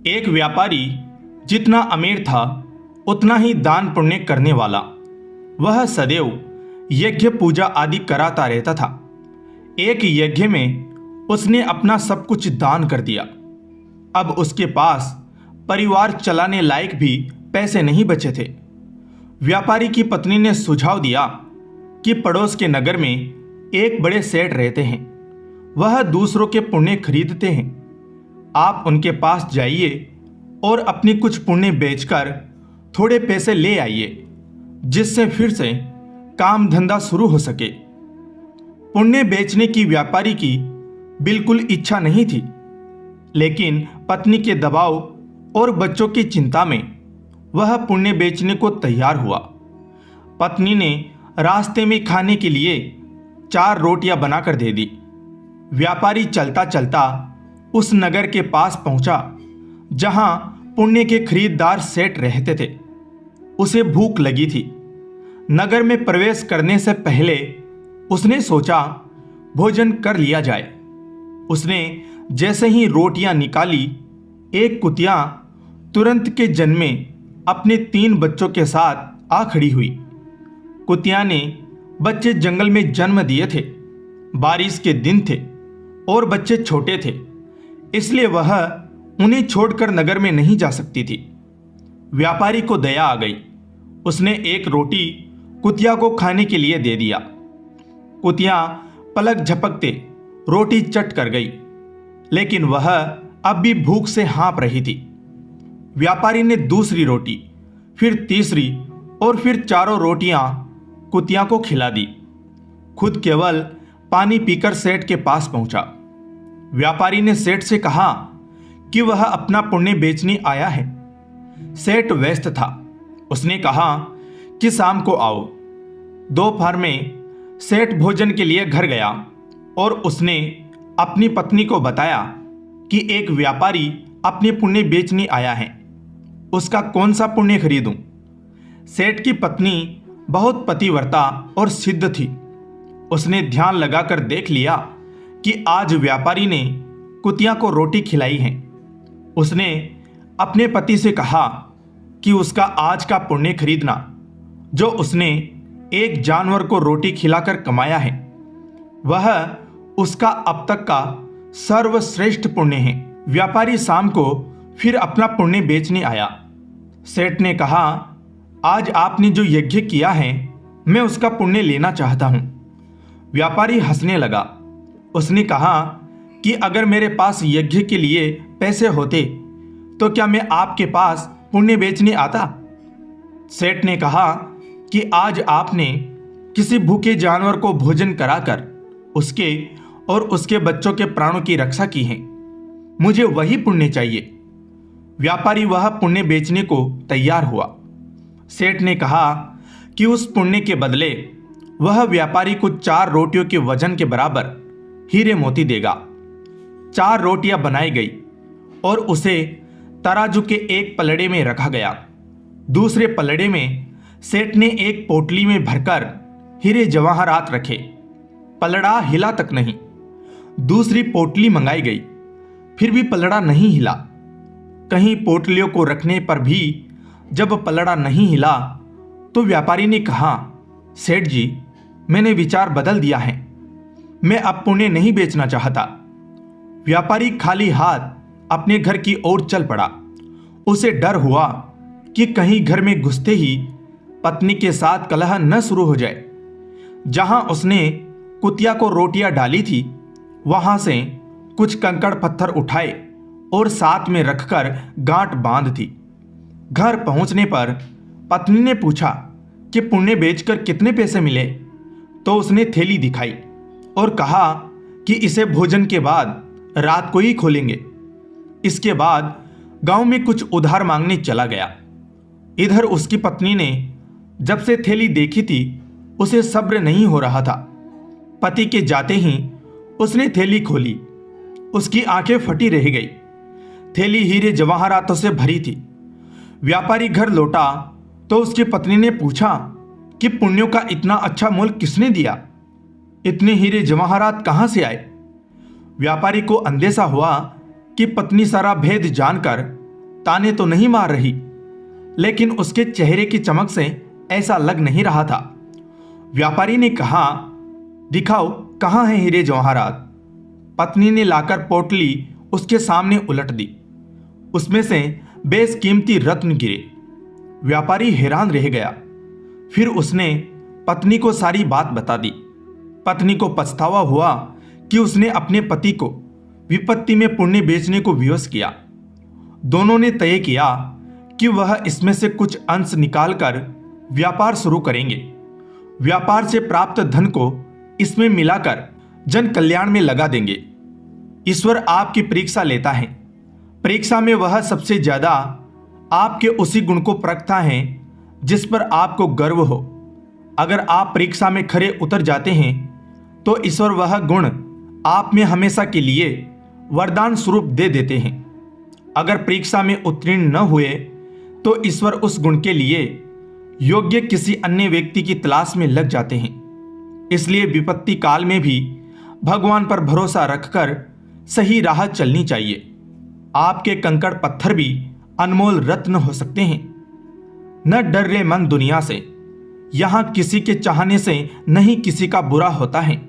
एक व्यापारी जितना अमीर था उतना ही दान पुण्य करने वाला। वह सदैव यज्ञ पूजा आदि कराता रहता था। एक यज्ञ में उसने अपना सब कुछ दान कर दिया। अब उसके पास परिवार चलाने लायक भी पैसे नहीं बचे थे। व्यापारी की पत्नी ने सुझाव दिया कि पड़ोस के नगर में एक बड़े सेठ रहते हैं। वह दूसरों के पुण्य खरीदते हैं। आप उनके पास जाइए और अपनी कुछ पुण्य बेचकर थोड़े पैसे ले आइए, जिससे फिर से काम धंधा शुरू हो सके। पुण्य बेचने की व्यापारी की बिल्कुल इच्छा नहीं थी, लेकिन पत्नी के दबाव और बच्चों की चिंता में वह पुण्य बेचने को तैयार हुआ। पत्नी ने रास्ते में खाने के लिए 4 रोटियां बनाकर दे दी। व्यापारी चलता चलता उस नगर के पास पहुंचा जहां पुण्य के खरीदार सेठ रहते थे। उसे भूख लगी थी। नगर में प्रवेश करने से पहले उसने सोचा भोजन कर लिया जाए। उसने जैसे ही रोटियां निकाली, एक कुतिया तुरंत के जन्मे अपने 3 बच्चों के साथ आ खड़ी हुई। कुतिया ने बच्चे जंगल में जन्म दिए थे। बारिश के दिन थे और बच्चे छोटे थे, इसलिए वह उन्हें छोड़कर नगर में नहीं जा सकती थी। व्यापारी को दया आ गई। उसने एक रोटी कुतिया को खाने के लिए दे दिया। कुतिया पलक झपकते रोटी चट कर गई, लेकिन वह अब भी भूख से हाँफ रही थी। व्यापारी ने दूसरी रोटी, फिर तीसरी और फिर 4 रोटियां कुतिया को खिला दी। खुद केवल पानी पीकर सेठ के पास पहुंचा। व्यापारी ने सेठ से कहा कि वह अपना पुण्य बेचने आया है। सेठ व्यस्त था। उसने कहा कि शाम को आओ। दोपहर में सेठ भोजन के लिए घर गया और उसने अपनी पत्नी को बताया कि एक व्यापारी अपने पुण्य बेचने आया है। उसका कौन सा पुण्य खरीदूं? सेठ की पत्नी बहुत पतिव्रता और सिद्ध थी। उसने ध्यान लगाकर देख लिया कि आज व्यापारी ने कुतिया को रोटी खिलाई है। उसने अपने पति से कहा कि उसका आज का पुण्य खरीदना, जो उसने एक जानवर को रोटी खिलाकर कमाया है, वह उसका अब तक का सर्वश्रेष्ठ पुण्य है। व्यापारी शाम को फिर अपना पुण्य बेचने आया। सेठ ने कहा, आज आपने जो यज्ञ किया है, मैं उसका पुण्य लेना चाहता हूं। व्यापारी हंसने लगा। उसने कहा कि अगर मेरे पास यज्ञ के लिए पैसे होते तो क्या मैं आपके पास पुण्य बेचने आता? सेठ ने कहा कि आज आपने किसी भूखे जानवर को भोजन कराकर उसके और उसके बच्चों के प्राणों की रक्षा की है। मुझे वही पुण्य चाहिए। व्यापारी वह पुण्य बेचने को तैयार हुआ। सेठ ने कहा कि उस पुण्य के बदले वह व्यापारी को 4 रोटियों के वजन के बराबर हीरे मोती देगा। 4 रोटियां बनाई गई और उसे तराजू के एक पलड़े में रखा गया। दूसरे पलड़े में सेठ ने एक पोटली में भरकर हीरे जवाहरात रखे। पलड़ा हिला तक नहीं। दूसरी पोटली मंगाई गई, फिर भी पलड़ा नहीं हिला। कहीं पोटलियों को रखने पर भी जब पलड़ा नहीं हिला तो व्यापारी ने कहा, सेठ जी, मैंने विचार बदल दिया है। मैं अब पुण्य नहीं बेचना चाहता। व्यापारी खाली हाथ अपने घर की ओर चल पड़ा। उसे डर हुआ कि कहीं घर में घुसते ही पत्नी के साथ कलह न शुरू हो जाए। जहां उसने कुतिया को रोटियां डाली थी, वहां से कुछ कंकड़ पत्थर उठाए और साथ में रखकर गांठ बांध दी। घर पहुंचने पर पत्नी ने पूछा कि पुण्य बेचकर कितने पैसे मिले, तो उसने थैली दिखाई और कहा कि इसे भोजन के बाद रात को ही खोलेंगे। इसके बाद गांव में कुछ उधार मांगने चला गया। इधर उसकी पत्नी ने जब से थैली देखी थी, उसे सब्र नहीं हो रहा था। पति के जाते ही उसने थैली खोली। उसकी आंखें फटी रह गई। थैली हीरे जवाहरातों से भरी थी। व्यापारी घर लौटा तो उसकी पत्नी ने पूछा कि पुण्यों का इतना अच्छा मोल किसने दिया? इतने हीरे जवाहरात कहां से आए? व्यापारी को अंदेशा हुआ कि पत्नी सारा भेद जानकर ताने तो नहीं मार रही, लेकिन उसके चेहरे की चमक से ऐसा लग नहीं रहा था। व्यापारी ने कहा, दिखाओ कहाँ है हीरे जवाहरात। पत्नी ने लाकर पोटली उसके सामने उलट दी। उसमें से बेशकीमती रत्न गिरे। व्यापारी हैरान रह गया। फिर उसने पत्नी को सारी बात बता दी। पत्नी को पछतावा हुआ कि उसने अपने पति को विपत्ति में पुण्य बेचने को विवश किया। दोनों ने तय किया कि वह इसमें से कुछ अंश निकालकर व्यापार शुरू करेंगे। व्यापार से प्राप्त धन को इसमें मिलाकर जन कल्याण में लगा देंगे। ईश्वर आपकी परीक्षा लेता है। परीक्षा में वह सबसे ज्यादा आपके उसी गुण को परखता है जिस पर आपको गर्व हो। अगर आप परीक्षा में खरे उतर जाते हैं तो ईश्वर वह गुण आप में हमेशा के लिए वरदान स्वरूप दे देते हैं। अगर परीक्षा में उत्तीर्ण न हुए तो ईश्वर उस गुण के लिए योग्य किसी अन्य व्यक्ति की तलाश में लग जाते हैं। इसलिए विपत्ति काल में भी भगवान पर भरोसा रखकर सही राह चलनी चाहिए। आपके कंकड़ पत्थर भी अनमोल रत्न हो सकते हैं। न डर रे मन दुनिया से, यहां किसी के चाहने से नहीं किसी का बुरा होता है।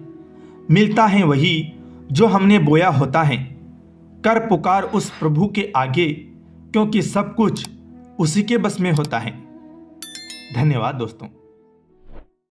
मिलता है वही जो हमने बोया होता है। कर पुकार उस प्रभु के आगे, क्योंकि सब कुछ उसी के बस में होता है। धन्यवाद दोस्तों।